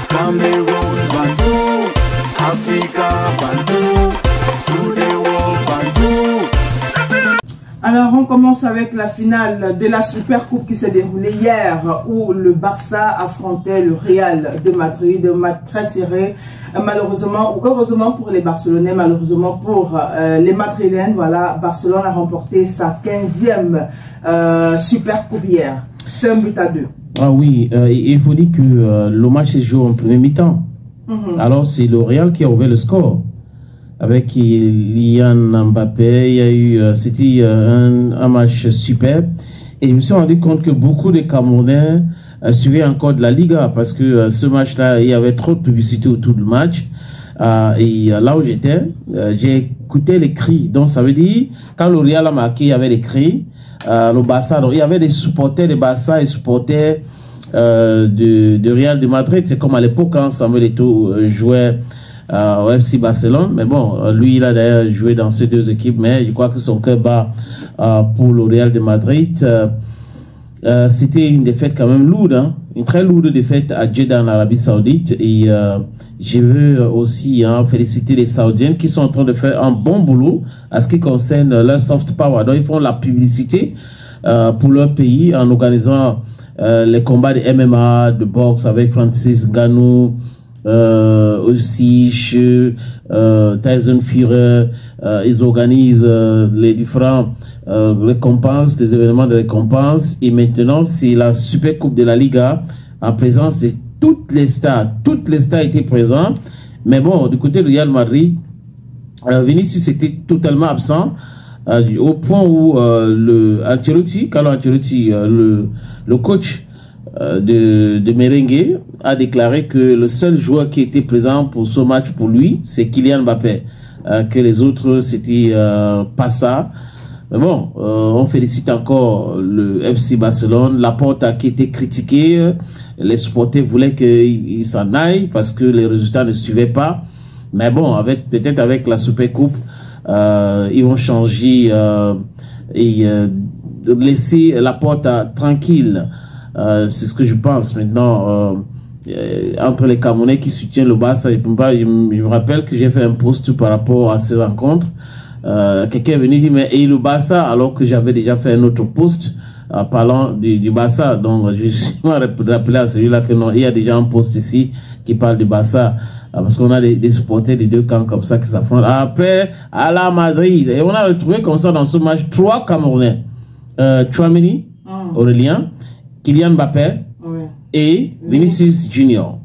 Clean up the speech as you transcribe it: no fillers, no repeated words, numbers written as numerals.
Cameroun, Bandou, Africa, Bandou, to the world, Bandou. Alors, on commence avec la finale de la Super Coupe qui s'est déroulée hier où le Barça affrontait le Real de Madrid. Un match très serré. Malheureusement, ou heureusement pour les Barcelonais, malheureusement pour les Madrilènes, voilà, Barcelone a remporté sa 15e Super Coupe hier. 5-2. Ah oui, il faut dire que le match s'est joué en premier mi-temps. Alors, c'est le Real qui a ouvert le score. Avec Kylian Mbappé, il y a eu, c'était un match superbe. Et je me suis rendu compte que beaucoup de Camerounais suivaient encore de la Liga parce que ce match-là, il y avait trop de publicité autour du match. Et là où j'étais, j'ai écouté les cris. Donc ça veut dire, quand le Real a marqué, il y avait les cris. Le Barça, donc il y avait des supporters de Barça et supporters de Real de Madrid. C'est comme à l'époque quand Samuel Eto'o jouait au FC Barcelone, mais bon, lui il a d'ailleurs joué dans ces deux équipes, mais je crois que son cœur bat pour le Real de Madrid. C'était une défaite quand même lourde, hein? Une très lourde défaite à Jeddah en Arabie Saoudite. Et je veux aussi féliciter les Saoudiens qui sont en train de faire un bon boulot à ce qui concerne leur soft power. Donc ils font la publicité pour leur pays en organisant les combats de MMA, de boxe avec Francis Ngannou, aussi Tyson Fury. Ils organisent les différents récompenses, des événements de récompense. Et maintenant c'est la Super Coupe de la Liga en présence de toutes les stars. Toutes les stars étaient présentes, mais bon, du côté de Real Madrid, Vinicius était totalement absent, au point où Carlo Ancelotti, le coach de Merengue, a déclaré que le seul joueur qui était présent pour ce match pour lui, c'est Kylian Mbappé, que les autres c'était pas ça. Mais bon, on félicite encore le FC Barcelone. Laporte qui était critiqué, les supporters voulaient qu'il s'en aille parce que les résultats ne suivaient pas. Mais bon, peut-être avec la Super Coupe, ils vont changer et laisser Laporte tranquille. C'est ce que je pense maintenant. Entre les Camerounais qui soutiennent le Barça, je me rappelle que j'ai fait un post par rapport à ces rencontres. Quelqu'un est venu dire mais et le Barça, alors que j'avais déjà fait un autre post parlant du Barça. Donc je suis rappelé à celui-là que non, il y a déjà un post ici qui parle du Barça, parce qu'on a des supporters des deux camps comme ça qui s'affrontent. Après à la Madrid, et on a retrouvé comme ça dans ce match 3 Camerounais, Tchouaméni, Aurélien, Kylian Mbappé et Vinicius Junior.